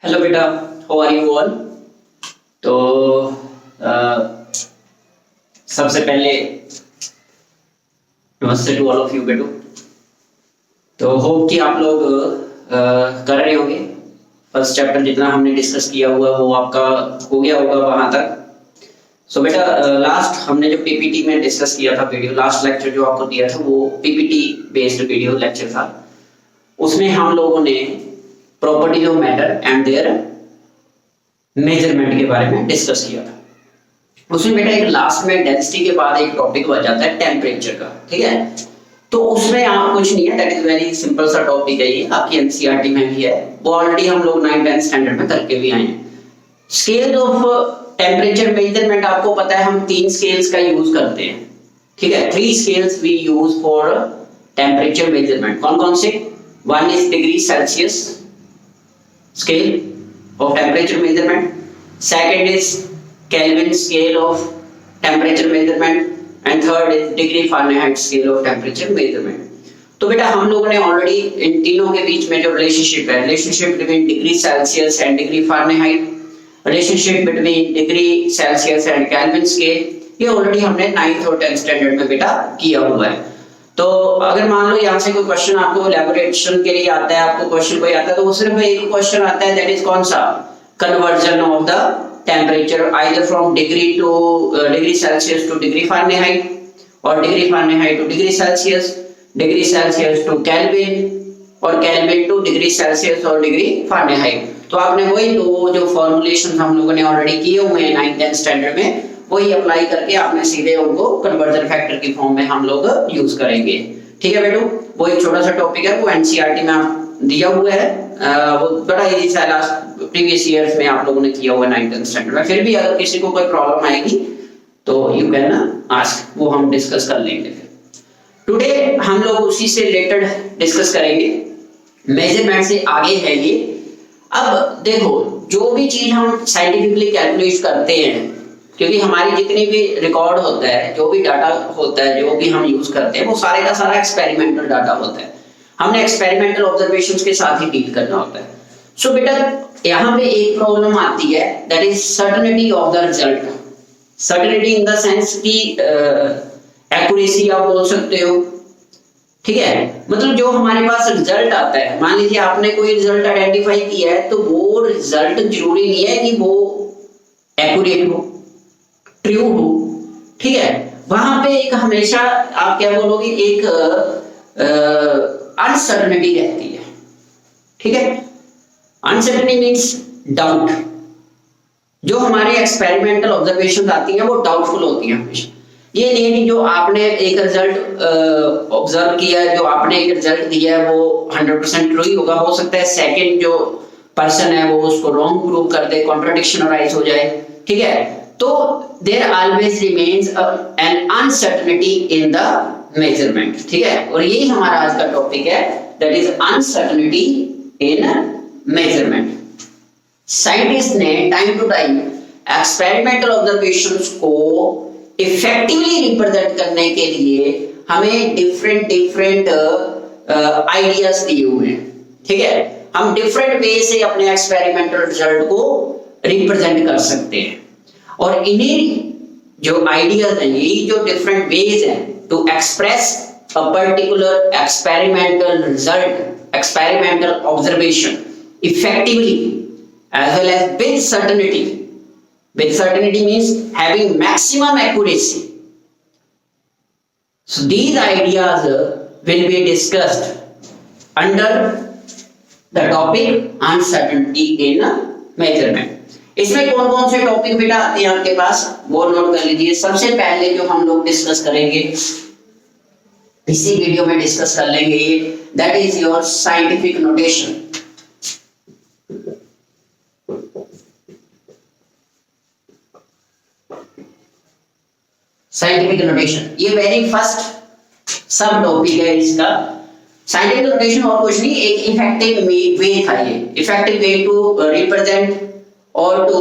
Hello बेटा, how are you all. तो सबसे पहले नमस्ते टू ऑल ऑफ यू बेटू। तो होप कि आप लोग कर रहे होंगे। फर्स्ट चैप्टर जितना हमने डिस्कस किया हुआ वो आपका हो गया होगा वहां तक। सो बेटा, लास्ट हमने जो पीपीटी में डिस्कस किया था वीडियो, लास्ट लेक्चर जो आपको दिया था वो पीपीटी बेस्ड वीडियो लेक्चर था। उसमें हम लोगों ने properties of matter and there measurement के बारे में डिस्कस किया था। उसमें बेटा एक लास्ट में डेंसिटी के बाद एक टॉपिक बच जाता है टेम्परेचर का, ठीक है। तो उसमें आप कुछ नहीं है, दैट इज वेरी सिंपल सा टॉपिक है, ये आपकी एनसीईआरटी में भी है, वो ऑलरेडी हम लोग 9th 10th स्टैंडर्ड में करके भी आए हैं। स्केल ऑफ टेम्परेचर मेजरमेंट आपको पता है, हम 3 स्केल्स का यूज करते हैं, ठीक है। 3 scales we use for temperature measurement. कौन कौन से? One is degree Celsius scale of temperature measurement, second is Kelvin scale of temperature measurement, and third is degree Fahrenheit scale of temperature measurement। तो बेटा हम लोगों ने ऑलरेडी इन तीनों के बीच में जो रिलेशनशिप है, relationship between degree Celsius and degree Fahrenheit, relationship between degree Celsius and kelvin scale, ये ऑलरेडी हमने 9th और 10th स्टैंडर्ड में बेटा किया हुआ है। तो अगर मान लो यहाँ से कोई क्वेश्चन आपको इलैबोरेशन के लिए आता है, आपको क्वेश्चन कोई आता है, तो वो सिर्फ एक क्वेश्चन आता है, दैट इज कौन सा? Conversion of the temperature either from degree to degree Celsius to degree Fahrenheit, और degree Fahrenheit to degree Celsius to kelvin, और केल्विन टू डिग्री सेल्सियस और डिग्री फारेनहाइट। तो आपने वही दो जो फॉर्मुलेशन हम लोगों ने ऑलरेडी किए हुए हैं 9th 10th स्टैंडर्ड में, वही अप्लाई करके आपने सीधे उनको कन्वर्जन फैक्टर की फॉर्म में हम लोग यूज करेंगे, ठीक है बेटू। वो एक छोटा सा टॉपिक है, वो एनसीईआरटी में आप दिया हुआ है, वो बड़ा इजी सा लास्ट प्रीवियस ईयर्स में आप लोगों ने किया हुआ 9th 10th स्टैंडर्ड में। फिर भी अगर किसी को कोई प्रॉब्लम आएगी तो यू कैन आस्क, वो हम डिस्कस कर लेंगे। फिर टुडे हम लोग उसी से रिलेटेड डिस्कस करेंगे, मेजरमेंट से आगे है ये। अब देखो, जो भी चीज हम साइंटिफिकली कैलकुलेट करते हैं, क्योंकि हमारी जितनी भी रिकॉर्ड होता है, जो भी डाटा होता है, जो भी हम यूज करते हैं, वो सारे का सारा एक्सपेरिमेंटल डाटा होता है। हमने एक्सपेरिमेंटल ऑब्जर्वेशंस के साथ ही डील करना होता है। सो बेटा यहाँ पे एक प्रॉब्लम आती है, that is certainty of the result. Certainty in the sense की एक्यूरेसी आप बोल सकते हो, ठीक है। मतलब जो हमारे पास रिजल्ट आता है, मान लीजिए आपने कोई रिजल्ट आइडेंटिफाई किया है, तो वो रिजल्ट जरूरी नहीं है कि वो एक्यूरेट हो, ट्रू हो, ठीक है। वहां पे एक हमेशा आप क्या बोलोगे, एक अनसर्टेनिटी रहती है, ठीक है। Uncertainty means doubt. जो हमारे एक्सपेरिमेंटल ऑब्जर्वेशंस आती हैं वो डाउटफुल होती हैं हमेशा। ये नहीं है कि जो आपने एक रिजल्ट ऑब्जर्व किया है, जो आपने एक रिजल्ट दिया है वो 100% ट्रू ही होगा। हो सकता है सेकंड जो पर्सन है वो उसको रॉन्ग प्रूव कर दे, कॉन्ट्रडिक्शन अराइज हो जाए, ठीक है। तो there always remains an uncertainty in the measurement, ठीक है। और यही हमारा आज का टॉपिक है, that is uncertainty in measurement। Scientist ने time to time experimental observations को इफेक्टिवली रिप्रेजेंट करने के लिए हमें डिफरेंट आइडियाज दिए हुए हैं, ठीक है। हम डिफरेंट वे से अपने एक्सपेरिमेंटल रिजल्ट को रिप्रेजेंट कर सकते हैं, और इन्हीं जो आइडियाज हैं, यही जो डिफरेंट वेज हैं to express a particular experimental result, experimental observation effectively as well as with certainty. With certainty means having maximum accuracy. So these ideas will be discussed under the topic uncertainty in measurement। इसमें कौन कौन से topic बेटा आते हैं आपके पास, वो note कर लीजिए। सबसे पहले जो हम लोग डिस्कस करेंगे, इसी वीडियो में डिस्कस कर लेंगे ये, that is your scientific notation. Scientific notation ये वेरी फर्स्ट सब टॉपिक है इसका। साइंटिफिक नोटेशन और कुछ नहीं, एक इफेक्टिव वे था, ये इफेक्टिव वे टू रिप्रेजेंट और to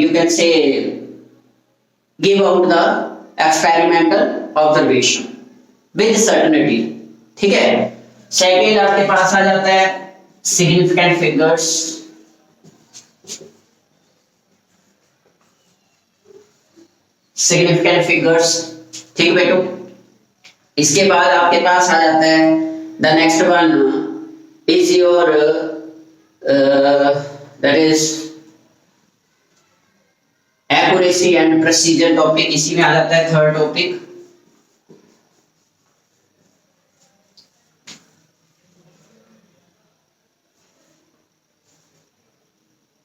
you can say give out the experimental observation with certainty, ठीक है। सेकेंड आपके पास आ जाता है significant figures, significant figures, ठीक बेटो। इसके बाद आपके पास आ जाता है the next one is your that is accuracy and precision topic, इसी में आ जाता है third topic.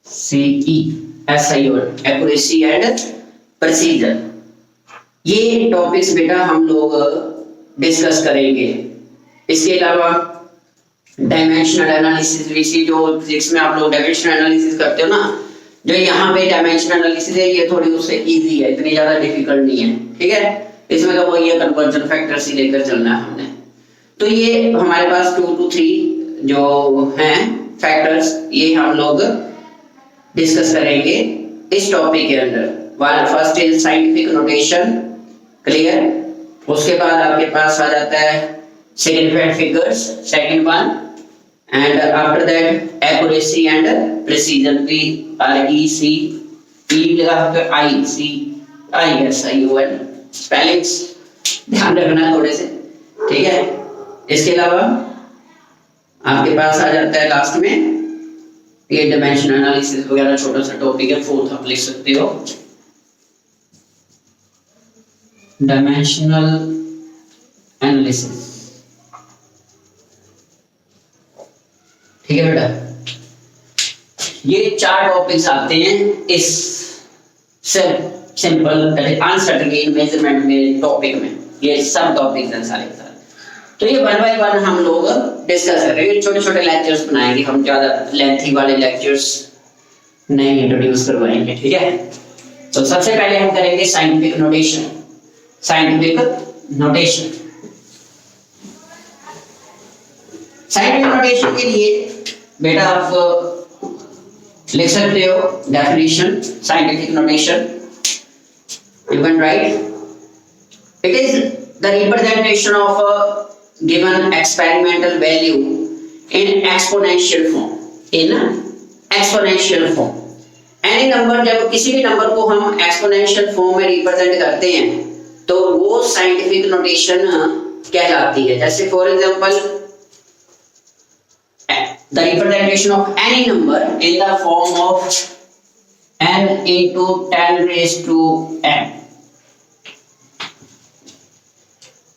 CESIO accuracy and precision, ये टॉपिक्स बेटा हम लोग डिस्कस करेंगे। इसके अलावा डायमेंशनल एनालिसिस, इसी जो फिजिक्स में आप लोग डायमेंशनल एनालिसिस करते हो ना, जो यहाँ पे डायमेंशनल एनालिसिस है ये थोड़ी उससे इजी है, इतनी ज्यादा डिफिकल्ट नहीं है, ठीक है। इसमें तो वही है, कन्वर्जन फैक्टर से लेकर चलना है हमने। तो ये हमारे पास 2 to 3 जो हैं फैक्टर्स, ये हम लोग डिस्कस करेंगे इस टॉपिक के अंदर। First is scientific notation, clear. उसके बाद आपके पास आ जाता है significant figures, second one, and after that accuracy and precision, PRECION spellings ध्यान रखना थोड़े से, ठीक है। इसके अलावा आपके पास आ जाता है लास्ट में ये डायमेंशनल एनालिसिस वगैरह, छोटा सा टॉपिक है, फोर्थ आप लिख सकते हो, डायमेंशनल एनालिसिस, ठीक है बेटा। ये 4 टॉपिक्स आते हैं इस सिंपल अनसर्टेनिटी मेजरमेंट में टॉपिक में, ये सब टॉपिक्स हैं सारे के सारे। तो ये 1 by 1 हम लोग डिस्कस करेंगे, छोटे छोटे लेक्चर्स बनाएंगे हम, ज्यादा लेंथी वाले लेक्चर्स नहीं इंट्रोड्यूस करवाएंगे, ठीक है। तो सबसे पहले हम करेंगे scientific notation. Scientific notation, scientific notation के लिए बेटा आप लिख सकते हो definition. Scientific notation, you can write it is the representation of a given experimental value in exponential form, in exponential form। any number, जब किसी भी नंबर को हम एक्सपोनेंशियल फॉर्म में रिप्रेजेंट करते हैं तो वो साइंटिफिक नोटेशन कहलाती है। जैसे for example the representation of any number in the form of n into 10 raised to n।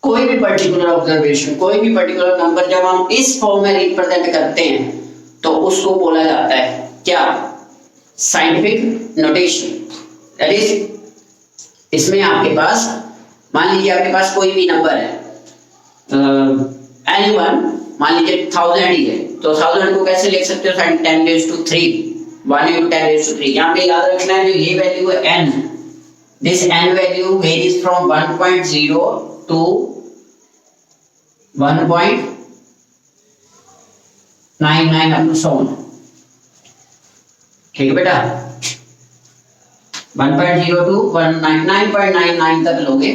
कोई भी पर्टिकुलर ऑब्जर्वेशन, कोई भी पर्टिकुलर नंबर जब हम इस फॉर्म में रिप्रेजेंट करते हैं तो उसको बोला जाता है क्या, साइंटिफिक नोटेशन। दैट इज, इसमें आपके पास मान लीजिए आपके पास कोई भी नंबर है, एनीवन, मान लीजिए 1000 ही है, तो 1000 को कैसे लिख सकते हो, 10 raised to 3, 1 into 10 raised to 3। यहाँ पे याद रखना है जो ये वैल्यू है n, this n value varies from 1.0 to 1.99 up to so on, ठीक है बेटा। 1.0 to 9.99 तक लोगे,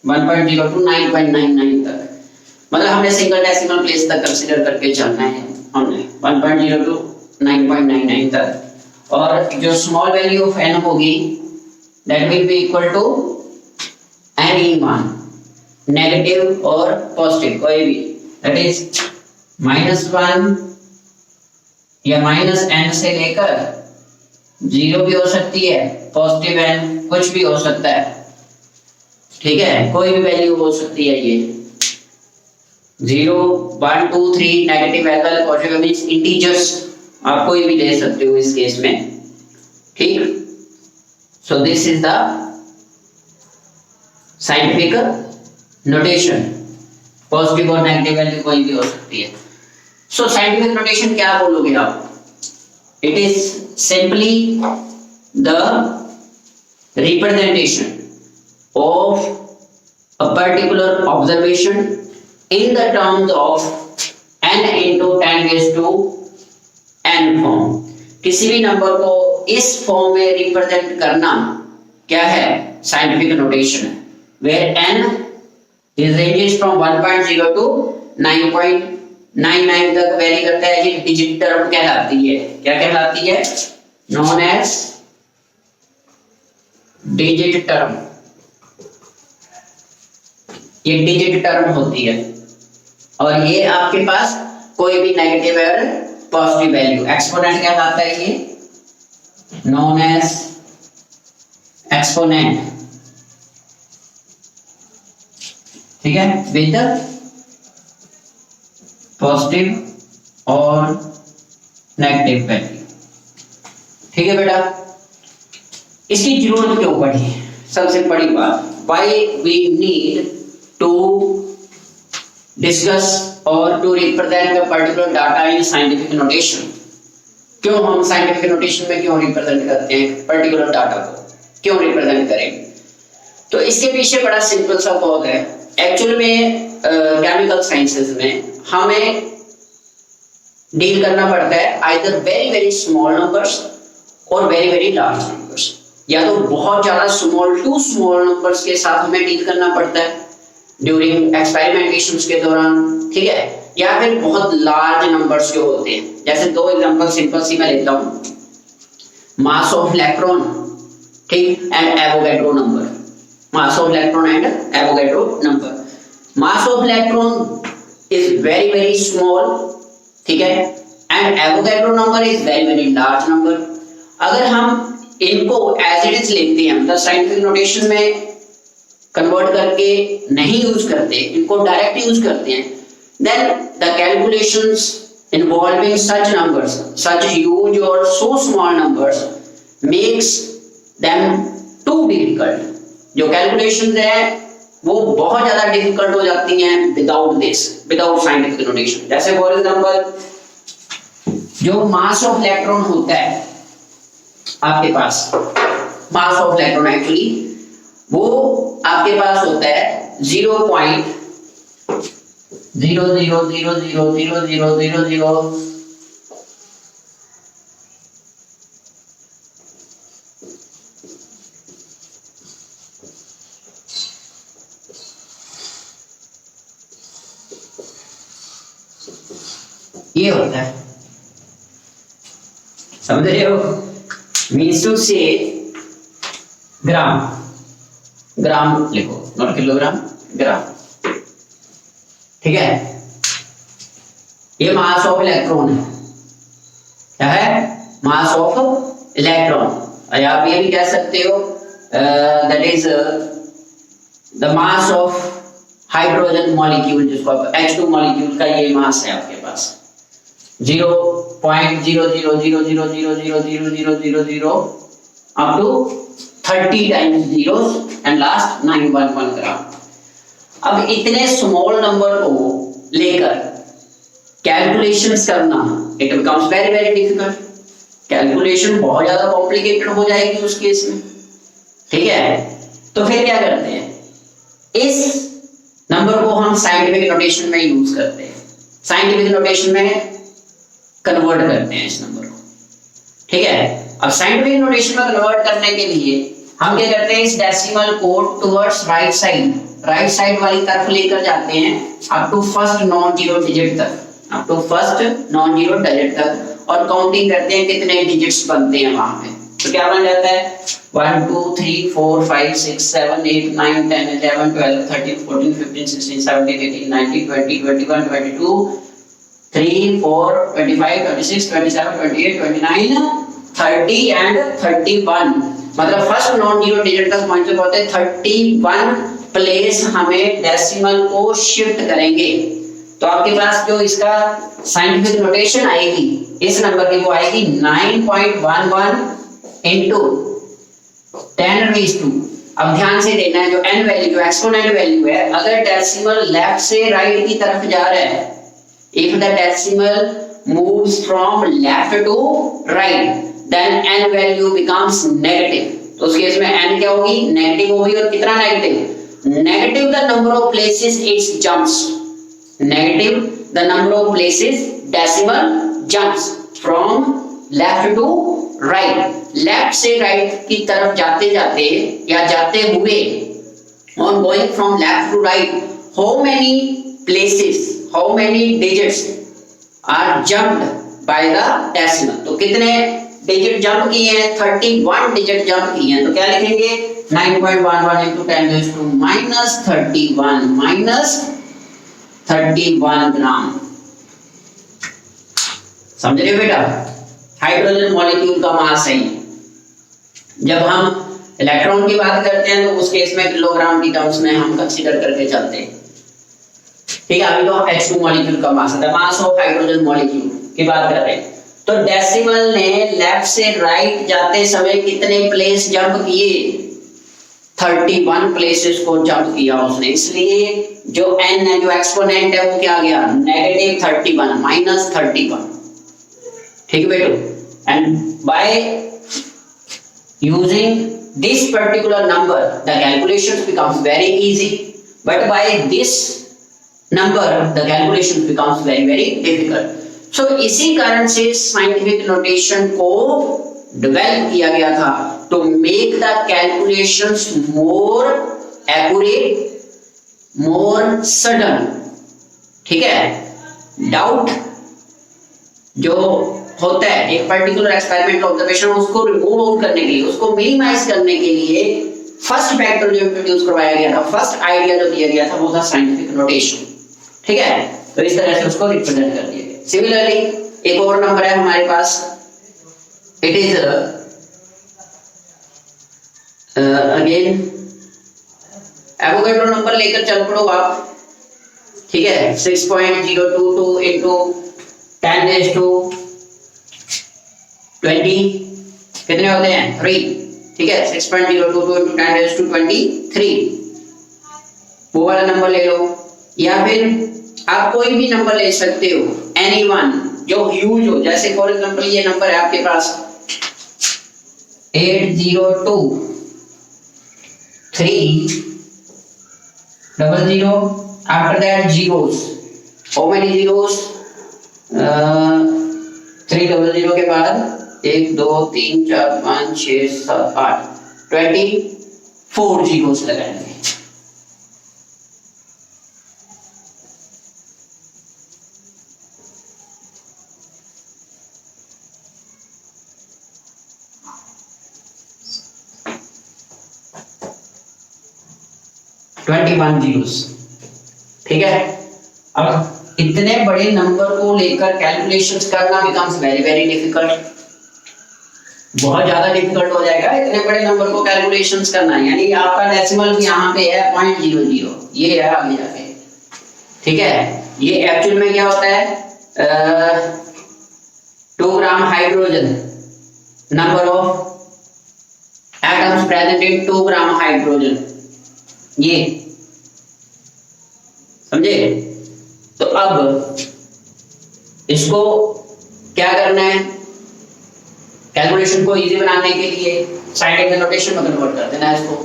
1.0 to 9.99 तक, मतलब हमने सिंगल डेसिमल प्लेस तक कंसीडर करके चलना है हमने, 1.0 to 9.99 तक। और जो स्मॉल वैल्यू ऑफ n होगी that will be equal to any मान, नेगेटिव और पॉजिटिव कोई भी, दैट इज -1 या -n से लेकर 0 भी हो सकती है, पॉजिटिव n कुछ भी हो सकता है, ठीक है, कोई भी वैल्यू हो सकती है। ये 0 1 2 3 negative as well positive means integers आप कोई भी ले सकते हो इस केस में, ठीक। So this is the scientific notation, positive और नेगेटिव वैल्यू कोई भी हो सकती है। सो साइंटिफिक नोटेशन क्या बोलोगे आप, it is simply the representation of a particular observation in the terms of n into 10 raised to n form। किसी भी नंबर को इस फॉर्म में रिप्रेजेंट करना क्या है, साइंटिफिक नोटेशन है, where n is ranges from 1.0 to 9 तक वेरी करता है, ये डिजिट टर्म कहलाती है। क्या कहलाती है? Known as digit term. ये डिजिट टर्म होती है और ये आपके पास कोई भी नेगेटिव और पॉजिटिव वैल्यू, एक्सपोनेंट कहलाता है ये, नॉन एज एक्सपोनेंट, ठीक है, विद पॉजिटिव और नेगेटिव वैल्यू। ठीक है बेटा, इसकी जरूरत क्यों पड़ी? सबसे बड़ी बात, why we need to discuss और to represent the particular data in scientific notation. क्यों हम साइंटिफिक नोटेशन में क्यों रिप्रेजेंट करते हैं पर्टिकुलर डाटा को, क्यों रिप्रेजेंट करेंगे? तो इसके पीछे बड़ा सिंपल सा कॉज है। एक्चुअल में केमिकल साइंसेस में हमें डील करना पड़ता है either very very small numbers और वेरी वेरी लार्ज नंबर्स, या तो बहुत ज्यादा स्मॉल टू स्मॉल नंबर्स के साथ हमें डील करना पड़ता है ड्यूरिंग एक्सपेरिमेंटेशंस के दौरान, ठीक है, या फिर बहुत लार्ज नंबर्स जो होते हैं। जैसे दो एग्जांपल सिंपल सी मैं लेता हूं, मास ऑफ इलेक्ट्रॉन, ठीक, and Avogadro number. Mass of electron and Avogadro number. Mass of electron is very very small, ठीक है, and Avogadro number is very very large number. अगर हम इनको एज इट इज लेते हैं, मतलब साइंटिफिक नोटेशन में कन्वर्ट करके नहीं यूज करते, इनको डायरेक्ट यूज करते हैं, then the calculations involving such numbers, such huge or so small numbers makes them too difficult। जो calculations है वो बहुत ज्यादा डिफिकल्ट हो जाती हैं without this, without scientific notation. जैसे फॉर एग्जांपल जो मास ऑफ इलेक्ट्रॉन होता है आपके पास, मास ऑफ इलेक्ट्रॉन एक्चुअली वो आपके पास होता है 0.000000000। ये होता है, समझ रहे हो? मीन्स टू से ग्राम, ग्राम लिखो, नॉट किलोग्राम, ग्राम, ठीक है। ये मास ऑफ इलेक्ट्रॉन है, क्या है? Mass of electron. और आप ये भी कह सकते हो that is the mass of hydrogen molecule, जिसको आप H2 मॉलिक्यूल का ये मास है आपके पास 0.000000000 up to 30 times zeros and last 911 gram. अब इतने स्मॉल नंबर को लेकर कैलकुलेशंस करना, it becomes very very difficult. Calculation बहुत ज्यादा कॉम्प्लिकेटेड हो जाएगी उस केस में, ठीक है। तो फिर क्या करते हैं, इस नंबर को हम साइंटिफिक नोटेशन में यूज करते हैं, साइंटिफिक नोटेशन में कन्वर्ट करते हैं इस नंबर को, ठीक है। अब साइंटिफिक नोटेशन में कन्वर्ट करने के लिए हम क्या करते हैं, इस डेसिमल को टुवर्ड्स राइट साइड वाली तरफ लेकर जाते हैं up to first non zero digit तक, up to first non zero digit तक, और काउंटिंग करते हैं कितने डिजिट्स बनते हैं वहां पे। तो क्या बन जाता है 1 2 3 4 5 6 7 8 9 10 11 12 13 14 15 16 17 18 19 20 21 22 3 4 25 26 27 28 29 30 एंड 31। मतलब फर्स्ट नॉन जीरो डिजिट तक पहुंचते पहुंचते 31 प्लेस हमें डेसिमल को शिफ्ट करेंगे। तो आपके पास जो इसका साइंटिफिक नोटेशन आएगी इस नंबर की, वो आएगी 9.11 into 10⁻²। अब ध्यान से देखना है, जो n वैल्यू, जो एक्सपोनेंट वैल्यू है, अगर डेसिमल लेफ्ट से राइट की तरफ जा रहा है, if the decimal moves from left to right, then n value becomes negative। तो उस केस में n क्या होगी, नेगेटिव होगी। और कितना negative? Negative the number of places its jumps, negative the number of places decimal jumps from left to right. Left से right की तरफ जाते जाते या जाते हुए, on going from left to right, how many places, how many digits are jumped by the decimal. तो कितने डिजिट जंप किए हैं? 31 डिजिट जंप किए हैं। तो क्या लिखेंगे? 9.11 into 10 raised to minus 31 ग्राम। समझ रहे हो बेटा? हाइड्रोजन मॉलिक्यूल का मास है। जब हम इलेक्ट्रॉन की बात करते हैं तो उस केस में किलोग्राम की टर्म्स में हम कंसीडर करके चलते हैं। ठीक है, अभी तो H2 मॉलिक्यूल का मास है, मास ऑफ हाइड्रोजन मॉलिक्यूल की बात कर रहे हैं। तो डेसिमल ने लेफ्ट से राइट जाते समय कितने प्लेस जंप किए? 31 प्लेसेस को जंप किया उसने। इसलिए जो n है, जो एक्सपोनेंट है, वो क्या आ गया? -31 -31। ठीक है बेटो? And by using this particular number the calculations becomes very easy, but by this number the calculations becomes very difficult. So इसी कारण से scientific notation को develop किया गया था to make the calculations more accurate, more sudden। ठीक है? Doubt जो होता है एक पर्टिकुलर एक्सपेरिमेंट ऑब्जर्वेशन, उसको रिमूव आउट करने के लिए, उसको मिनिमाइज करने के लिए फर्स्ट फैक्टर जो इंट्रोड्यूस करवाया गया था, फर्स्ट आइडिया जो दिया गया था, वो था साइंटिफिक नोटेशन। ठीक है? तो इस तरह से उसको रिप्रेजेंट कर दिया गया। सिमिलरली एक और नंबर है हमारे पास, it is again Avogadro number लेकर चल पड़ो आप। ठीक है? 6.022 into 10 raised to 20 कितने होते हैं? 3। ठीक है? 6.022 into 10 raised to 23 वो वाला नंबर ले लो, या फिर आप कोई भी नंबर ले सकते हो, एनीवन जो ह्यूज हो। जैसे फॉर एग्जांपल ये नंबर है आपके पास 802 300 after that zeros, how many zeros? 300 के बाद 1 2 3 4 5 6 7 8 24 जीरोस लगाएंगे। जीरोस। ठीक है? अब इतने बड़े नंबर को लेकर कैलकुलेशंस करना बिकम्स वेरी डिफिकल्ट, बहुत ज्यादा डिफिकल्ट हो जाएगा इतने बड़े नंबर को कैलकुलेशंस करना। यानी आपका डेसिमल यहाँ पे है 0.00, ये है आगे जाके। ठीक है? ये एक्चुअल में क्या होता है? 2 gram hydrogen, number of atoms present in 2 gram hydrogen, ये समझे? तो अब इसको क्या करना है? कैलकुलेशन को इजी बनाने के लिए साइंटिफिक नोटेशन में कन्वर्ट कर देना है इसको।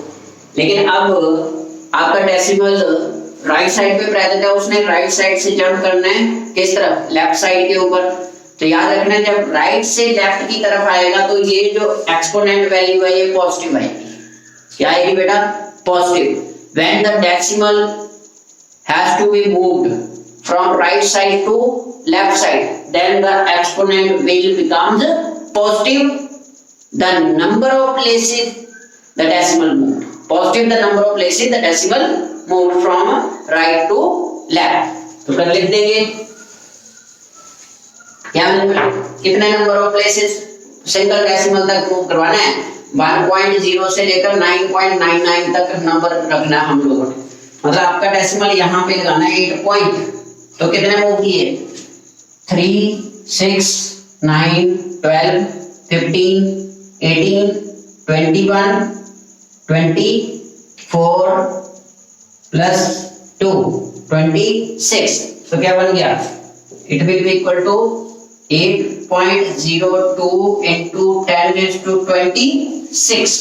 लेकिन अब आपका डेसिमल राइट साइड पे प्रेजेंट है, उसने राइट साइड से जंप करना है किस तरफ? लेफ्ट साइड के ऊपर। तो याद रखना है जब राइट से लेफ्ट की तरफ आएगा तो ये जो एक्सपोनेंट वैल्यू है ये पॉजिटिव आएगी। क्या आएगी बेटा? Positive. When the decimal has to be moved from right side to left side, then the exponent will become positive the number of places the decimal moved. Positive the number of places the decimal moved from right to left. तो कर लिख देंगे क्या? कितने number of places single decimal तक move करवाना है? 1.0 से लेकर 9.99 तक नंबर रखना है हम लोगों ने। मतलब आपका डेसिमल यहाँ पे लगाना है 8 पॉइंट। तो कितने मूव किए? 3 6 9 12 15 18 21 24 प्लस 2 26। तो क्या बन गया? It will be equal to 8.02 into 10 raised to 26।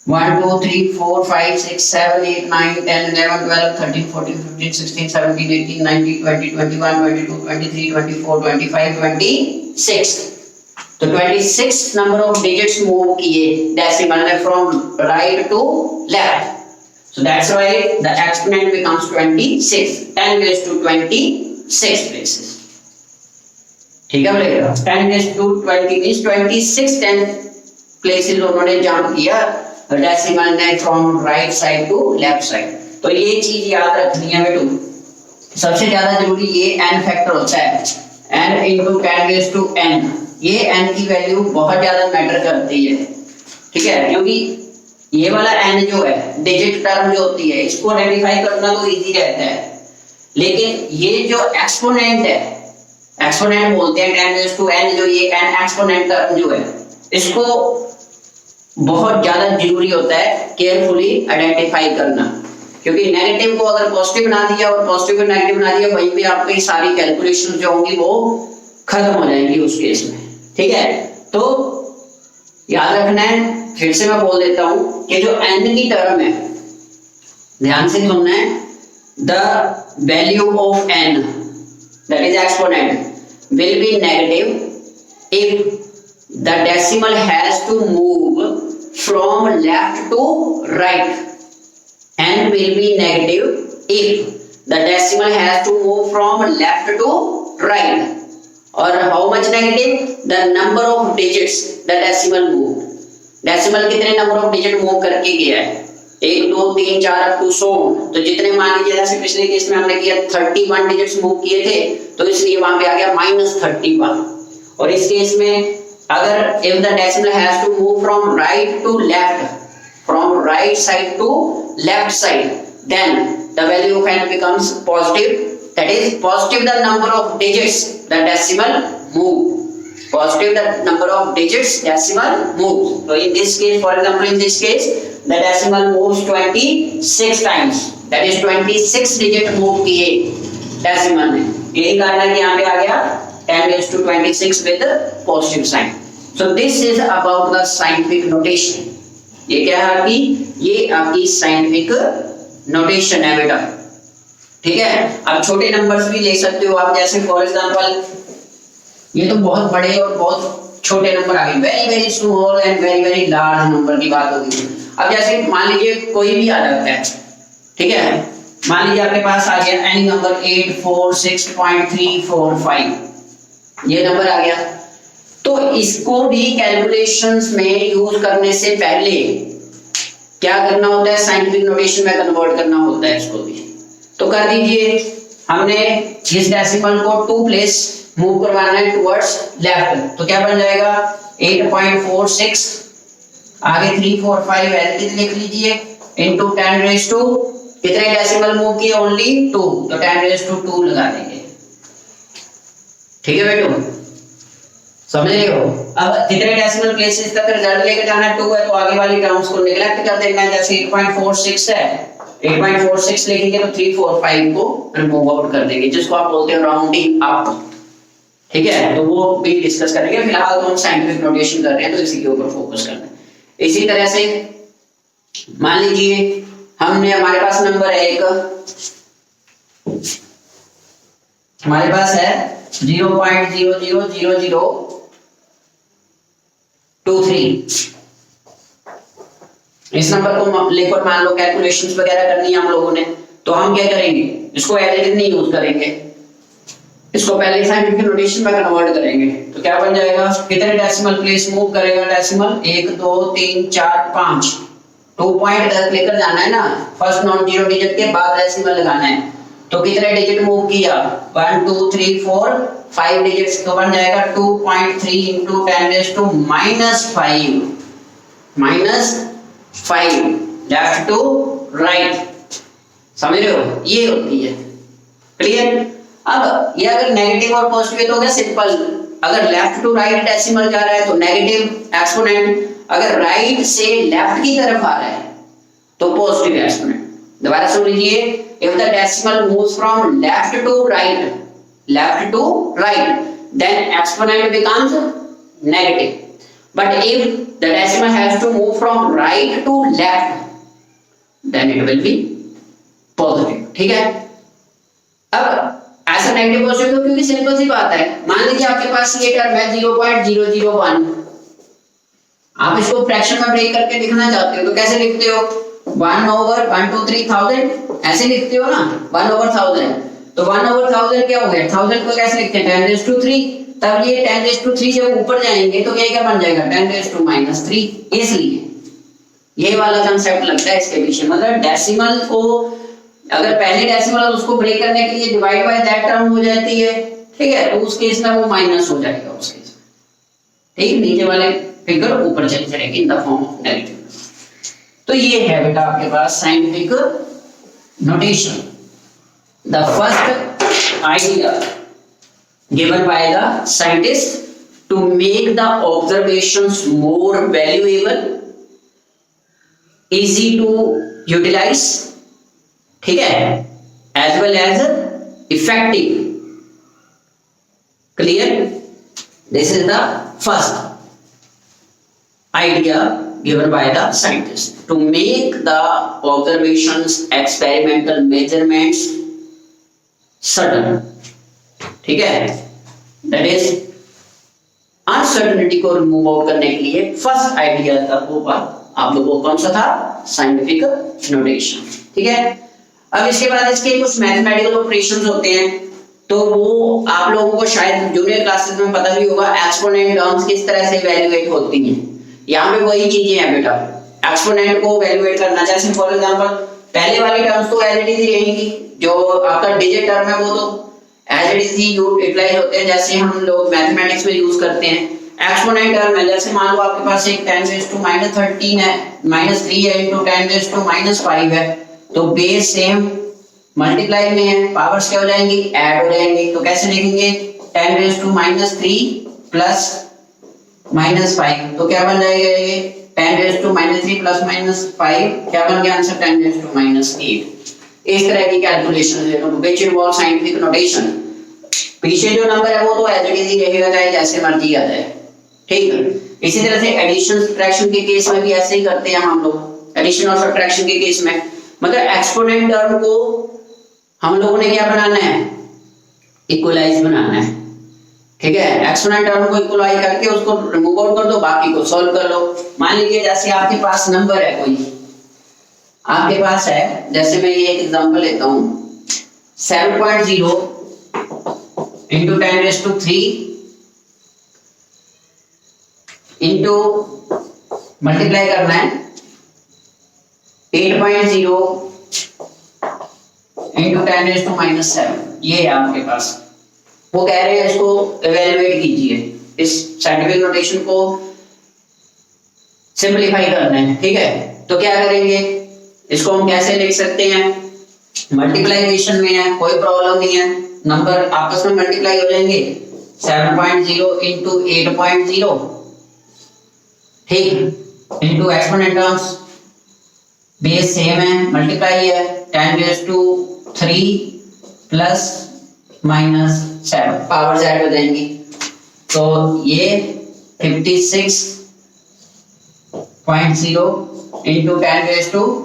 1 2 3 4 5 6 7 8 9 10 11 12 13 14 15 16 17 18 19 20 21 22 23 24 25 26। तो 26 नंबर ऑफ डिजिट्स मूव किए डेसिमल में from right to left. So that's why the exponent becomes 26. 10 raised to 26 26 places. ठीक है बोलेगा 10 raised to 20 मींस 26 10 प्लेसेस उन्होंने जंप किया decimal ने from right side to left side. तो ये चीज याद रखनी है बेटू, सबसे ज्यादा जरूरी ये n फैक्टर होता है, n into 10 raised to n। ये n की वैल्यू बहुत ज्यादा मैटर करती है, ठीक है, क्योंकि ये वाला n जो है डिजिट टर्म जो होती है इसको आइडेंटिफाई करना तो इजी रहता है, लेकिन ये जो एक्सपोनेंट है, एक्सपोनेंट बोलते हैं 10 raised to n, जो ये n एक्सपोनेंट टर्म जो है इसको बहुत ज्यादा जरूरी होता है केयरफुली आइडेंटिफाई करना, क्योंकि नेगेटिव को अगर पॉजिटिव बना दिया और पॉजिटिव को नेगेटिव बना दिया वहीं पे आपकी सारी कैलकुलेशन जो होंगी वो खत्म हो जाएंगी उस केस में। ठीक है, तो याद रखना है, फिर से मैं बोल देता हूं कि जो n की टर्म है ध्यान से सुनना है, the value of n that is exponent will be negative if the decimal has to move from left to right, and will be negative if the decimal has to move from left to right, or how much negative? The number of digits the decimal moved, decimal कितने number of digit move करके गया है, 1 2 3 4 up to 100, तो जितने मान लीजिए जैसे पिछले केस में हमने किया 31 डिजिट्स मूव किए थे तो इसलिए वहां पे आ गया -31, और इस केस में अगर if the decimal has to move from right to left, from right side to left side, then the value of n becomes positive, that is positive the number of digits the decimal move, positive the number of digits decimal moves. So in this case, for example, in this case the decimal moves 26 times, that is 26 digit move किए decimal में, यही कारण है कि यहाँ पे आ गया 10 raised to 26 with the positive sign. So this is about the scientific notation. ये क्या है आपकी, ये आपकी scientific notation है बेटा, ठीक है। अब छोटे नंबर्स भी ले सकते हो आप, जैसे फॉर एग्जांपल ये तो बहुत बड़े और बहुत छोटे नंबर आ गए, very very small and very very large number की बात होगी। अब जैसे मान लीजिए कोई भी आ जाता है, ठीक है, मान लीजिए आपके पास आ गया एनी नंबर 846.345, ये नंबर आ गया, तो इसको भी कैलकुलेशंस में यूज करने से पहले क्या करना होता है, साइंटिफिक नोटेशन में कन्वर्ट करना होता है इसको भी। तो कर दीजिए, हमने इस डेसिमल को 2 प्लेस मूव करवाना है टुवर्ड्स लेफ्ट, तो क्या बन जाएगा 8.46, आगे 345 ऐसे लिख लीजिए, इनटू 10 रेज़ टू कितने डेसिमल मूव किए, ओनली 2, तो 10 रेज़ टू 2 लगा देंगे। ठीक है बेटो, समझ रहे हो। अब कितने डेसिमल प्लेसेस तक रिजल्ट लेकर जाना है, 2 है तो आगे वाली टर्म्स को नेग्लेक्ट कर देना है, जैसे 8.46 है, 8.46 लिखेंगे तो 345 को रिमूव आउट कर देंगे, जिसको आप बोलते हैं राउंडिंग अप। ठीक है, तो वो भी डिस्कस करेंगे, फिलहाल तो हम साइंटिफिक नोटेशन कर रहे हैं तो इसी के ऊपर फोकस करना है। इसी तरह से मान लीजिए हमने, हमारे पास नंबर है एक, हमारे पास है 0.000023, इस नंबर को लेकर मान लो कैलकुलेशंस वगैरह करनी है हम लोगों ने, तो हम क्या करेंगे, इसको एज इट इज नहीं यूज करेंगे, इसको पहले साइंटिफिक नोटेशन में कन्वर्ट करेंगे। तो क्या बन जाएगा, कितने डेसिमल प्लेस मूव करेगा डेसिमल, 1 2 3 4 5, 2 पॉइंट तक लेकर जाना है ना, फर्स्ट नॉन जीरो डिजिट के बाद डेसिमल लगाना है, तो कितने डिजिट मूव किया, 1 2 3 4 5 डिजिट्स, तो बन जाएगा 2.3 into 10 raised to -5, -5 left to right, समझ रहे हो, ये होती है, क्लियर। अब ये अगर नेगेटिव और पॉजिटिव तो क्या सिंपल, अगर लेफ्ट टू राइट डेसिमल जा रहा है तो नेगेटिव एक्सपोनेंट, अगर राइट से लेफ्ट की तरफ आ रहा है तो पॉजिटिव एक्सपोनेंट। दोबारा सुन लीजिए, if the decimal moves from left to right, then exponent becomes negative, but if the decimal has to move from right to left, then it will be positive। ठीक है, अब ऐसा नेगेटिव पॉजिटिव क्योंकि simple सी बात है, मान लीजिए आपके पास ये टर्म है 0.001, आप इसको फ्रैक्शन में ब्रेक करके लिखना चाहते हो तो कैसे लिखते हो, 1/123,000 ऐसे लिखते हो ना, 1/1000, तो 1/1000 क्या हो गया, 1000 को कैसे लिखते हैं 10⁻3। तब ये 10⁻3 जब ऊपर जाएंगे तो ये क्या बन जाएगा 10⁻³ इसलिए ये वाला कंसेप्ट लगता है इसके पीछे। मतलब डेसिमल को अगर पहले डेसिमल है उसको ब्रेक करने के लिए डिवाइड बाय दैट टर्म हो जाती है, ठीक है, तो उस केस में वो माइनस हो जाएगा उस केस में, ठीक, नीचे वाले फिगर ऊपर चली जाएगी in the form of negative. तो ये है बेटा आपके पास scientific notation, the first idea given by the scientist to make the observations more valuable, easy to utilize, ठीक है, as well as effective, clear, this is the first idea given by the scientist to make the observations, experimental measurements certain, ठीक है, that is uncertainty को remove out करने के लिए first idea था वो आप लोगों को कौन सा था, साइंटिफिक नोटेशन, ठीक है। अब इसके बाद इसके कुछ मैथमेटिकल ऑपरेशंस होते हैं, तो वो आप लोगों को शायद जूनियर क्लासेस में पता भी होगा, एक्सपोनेंट टर्म्स किस तरह से इवैल्यूएट होती हैं। यहाँ पे वही चीजें हैं बेटा, एक्सपोनेंट को इवैल्यूएट करना, जैसे फॉर एग्जांपल पहले वाली टर्म्स तो एज इट इज रहेंगी, जो आपका डिजिट टर्म है वो तो एज इट इज ही यूटिलाइज होते हैं, जैसे हम लोग मैथमेटिक्स में यूज करते हैं। एक्सपोनेंट टर्म है, जैसे मान लो आपके पास एक 10⁻³ है, -3 है इंटू 10⁻⁵ है, तो बेस सेम मल्टीप्लाई में है, पावर्स क्या हो जाएंगी, ऐड हो जाएंगी। तो कैसे लिखेंगे 10⁻³ प्लस -5, तो क्या बन जाएगा ये 10⁻³ प्लस -5 क्या बन गया आंसर 10⁻⁸। इस तरह की कैलकुलेशन है व्हिच इन्वॉल्व साइंटिफिक नोटेशन। पीछे जो नंबर है वो तो एज इट इज ही रहेगा, चाहे जैसे मर्जी आ जाए, ठीक है। इसी तरह से एडिशन सब्ट्रैक्शन के केस में भी ऐसे ही करते हैं हम लोग, एडिशन और सब्ट्रैक्शन के केस में, मतलब एक्सपोनेंट टर्म को हम लोगों ने क्या बनाना है, इक्वलाइज बनाना है, ठीक है। एक्सपोनेंट टर्म को इक्वलाइज करके उसको रिमूव आउट कर दो, बाकी को सॉल्व कर लो। मान लीजिए जैसे आपके पास नंबर है कोई, आपके पास है, जैसे मैं ये एक एग्जांपल लेता हूं 7.0 इंटू 10⁻³ इंटू मल्टीप्लाई करना है 8.0 इंटू 10⁻⁻7, ये है आपके पास। वो कह रहे हैं इसको इवैल्यूएट कीजिए, इस साइंटिफिक नोटेशन को सिंपलीफाई करना है, ठीक है। तो क्या करेंगे, इसको हम कैसे लिख सकते हैं, मल्टीप्लाइजेशन में है, कोई प्रॉब्लम नहीं है, नंबर आपस में मल्टीप्लाई हो जाएंगे 7.0 इंटू 8.0, ठीक, into exponent terms base same है, मल्टीप्लाई है 10⁻³ प्लस -7 पावर ऐड हो जाएंगी, तो ये 56.0 into 10⁻³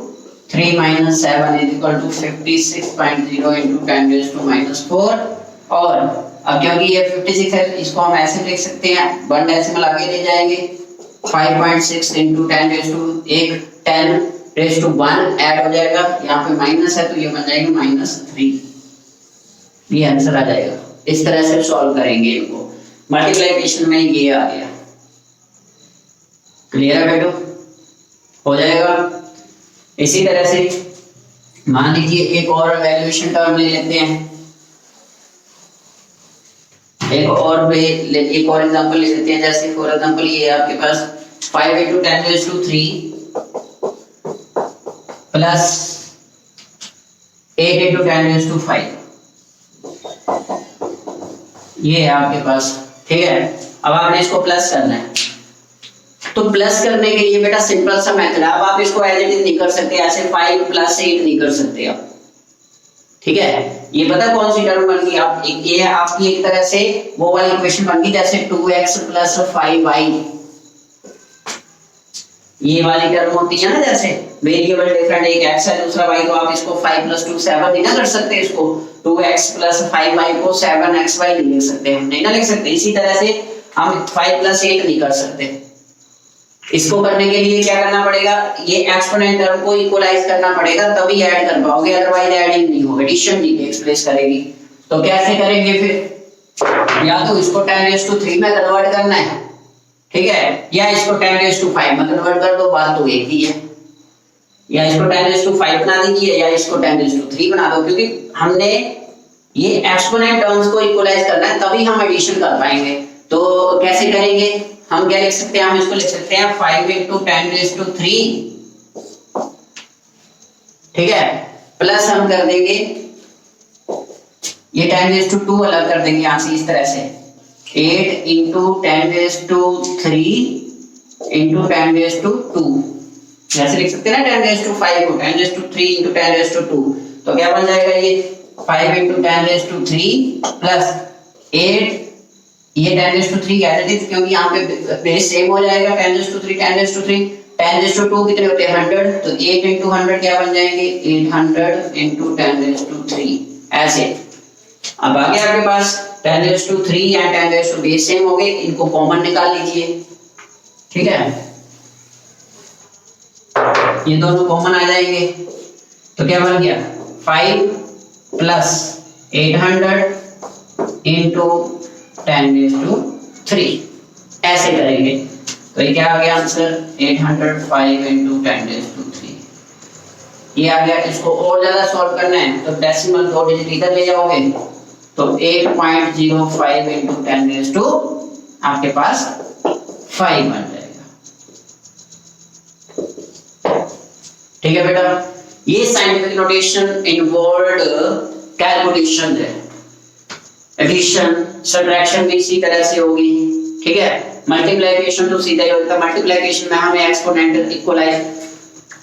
- 7 is equal to 56.0 into 10⁻⁻4। और अब क्योंकि ये 56 है, इसको हम ऐसे लिख सकते हैं, 1 डेसिमल आगे ले जाएंगे, 5.6 इंटू 10⁻1 ऐड हो जाएगा, यहाँ पे माइनस है तो ये बन जाएगा -3, ये आंसर आ जाएगा। इस तरह से सॉल्व करेंगे इनको, मल्टीप्लिकेशन में ये आ गया, क्लियर है बेटो, हो जाएगा। इसी तरह से मान लीजिए एक और वैल्यूएशन टर्म ले लेते हैं, एक और एग्जांपल ले लेते हैं, जैसे फॉर एग्जांपल ये आपके पास 5 इंटू 10⁻³ प्लस 8 इंटू 10⁻5, ये है आपके पास, ठीक है। अब आपने इसको प्लस करना है, तो प्लस करने के लिए बेटा सिंपल सा मेथड है, अब आप इसको एज इट इज नहीं कर सकते, ऐसे 5 + 8 नहीं कर सकते आप, ठीक है। ये पता कौन सी टर्म बन गई, आप ये आपकी एक तरह से वो वाली इक्वेशन बन गई, जैसे 2x + 5y, ये वाली टर्म होती है ना, जैसे वेरिएबल डिफरेंट, एक x है दूसरा y, तो आप इसको 5 + 2 7 नहीं ना कर सकते, इसको 2x + 5y को 7xy नहीं लिख सकते, हम नहीं ना लिख सकते। इसी तरह से हम 5 + 8 नहीं कर सकते। इसको करने के लिए क्या करना पड़ेगा, ये एक्सपोनेंट टर्म को इक्वलाइज करना पड़ेगा, तभी ऐड कर पाओगे, अदरवाइज ऐडिंग नहीं होगा, एडिशन नहीं एक्सप्रेस करेगी। तो कैसे करेंगे फिर, या तो इसको 10⁻³ में कन्वर्ट करना है, ठीक है, या इसको 10⁻5 में कन्वर्ट कर दो, बात तो एक ही है। या इसको 10⁻5 बना दीजिए या इसको 10⁻³ बना दो, क्योंकि हमने ये एक्सपोनेंट टर्म्स को इक्वलाइज करना है, तभी हम एडिशन कर पाएंगे। तो कैसे करेंगे, हम क्या लिख सकते हैं, हम इसको लिख सकते हैं 5 × 10⁻3, ठीक है, प्लस हम कर देंगे ये 10⁻2 अलग कर देंगे यहां से, इस तरह से 8 × 10⁻3 × 10⁻2, जैसे लिख सकते हैं ना 10⁻5 को 10⁻3 × 10⁻2, तो क्या बन जाएगा ये 5 × 10⁻3 प्लस 8, ये 10⁻3 कह रहे थे क्योंकि यहाँ पे बेस सेम हो जाएगा, 10⁻3 10⁻3, 10⁻2 कितने होते हैं 100, तो 8 × 100 क्या बन जाएंगे 800 × 10⁻3, ऐसे। अब आगे आपके पास 10⁻3 या 10⁻2 बेस सेम हो गए, इनको कॉमन निकाल लीजिए, ठीक है, ये दोनों कॉमन आ जाएंगे, तो क्या बन गया 5 प्लस 800 × 10⁻3, ऐसे करेंगे। तो ये क्या आ गया आंसर 805 × 10⁻3, ये आ गया। इसको और ज्यादा सॉल्व करना है तो डेसिमल 2 डिजिट इधर ले जाओगे, तो 8.05 × 10⁻2 आपके पास 5 बन जाएगा, ठीक है बेटा। ये साइंटिफिक नोटेशन इन्वॉल्व्ड कैलकुलेशन है, एडिशन सब्ट्रैक्शन भी इसी तरह से होगी, ठीक है। मल्टीप्लिकेशन तो सीधा ही होता है, मल्टीप्लिकेशन में हमें एक्सपोनेंट इक्वलाइज,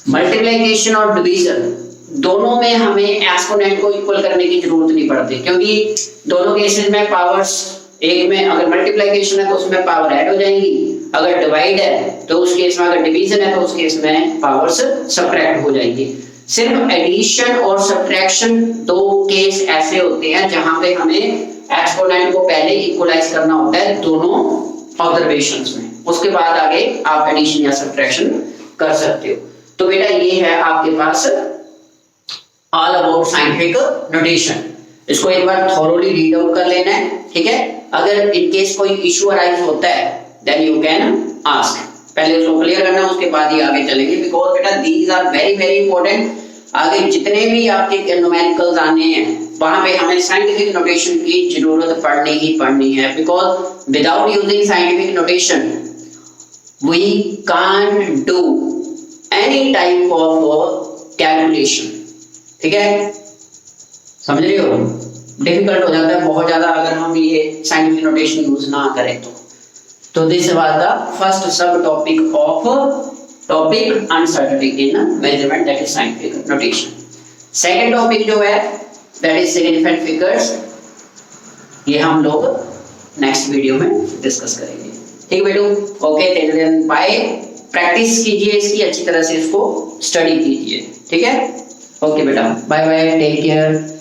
मल्टीप्लिकेशन और डिवीजन दोनों में हमें एक्सपोनेंट को इक्वल करने की जरूरत नहीं पड़ती, क्योंकि दोनों केसेस में पावर्स, एक में अगर मल्टीप्लिकेशन है तो उसमें पावर ऐड हो जाएंगी, अगर डिवाइड है तो उस केस में, अगर डिवीजन है तो उस केस में पावर्स सब्ट्रैक्ट हो जाएंगी। सिर्फ एडिशन और सब्ट्रैक्शन दो केस ऐसे होते हैं जहां पे हमें एक्सपोनेंट को पहले इक्वलाइज करना होता है दोनों ऑब्जर्वेशंस में, उसके बाद आगे आप एडिशन या सब्ट्रैक्शन कर सकते हो। तो बेटा ये है आपके पास ऑल अबाउट साइंटिफिक नोटेशन, इसको एक बार थॉरोली रीड आउट कर लेना है, ठीक है। अगर इन केस कोई इशू अराइज होता है देन यू कैन आस्क, पहले उसको क्लियर करना, उसके बाद ही आगे चलेंगे, बिकॉज बेटा these are very very important. आगे जितने भी आपके न्यूमेरिकल्स आने हैं वहां पे हमें साइंटिफिक नोटेशन की जरूरत पड़नी ही पड़नी है, because without using scientific notation we can't do any type of calculation, ठीक है, समझ रहे हो, डिफिकल्ट हो जाता है बहुत ज्यादा अगर हम ये साइंटिफिक नोटेशन यूज ना करें तो दिस वाज द फर्स्ट सब topic of topic uncertainty in measurement, that is scientific notation. Second topic जो है दैट इज सिग्निफिकेंट फिगर्स, ये हम लोग नेक्स्ट वीडियो में डिस्कस करेंगे, ठीक बेटू, ओके, देन बाय, प्रैक्टिस कीजिए इसकी अच्छी तरह से, इसको स्टडी कीजिए, ठीक है, ओके बेटा, बाय बाय, टेक केयर।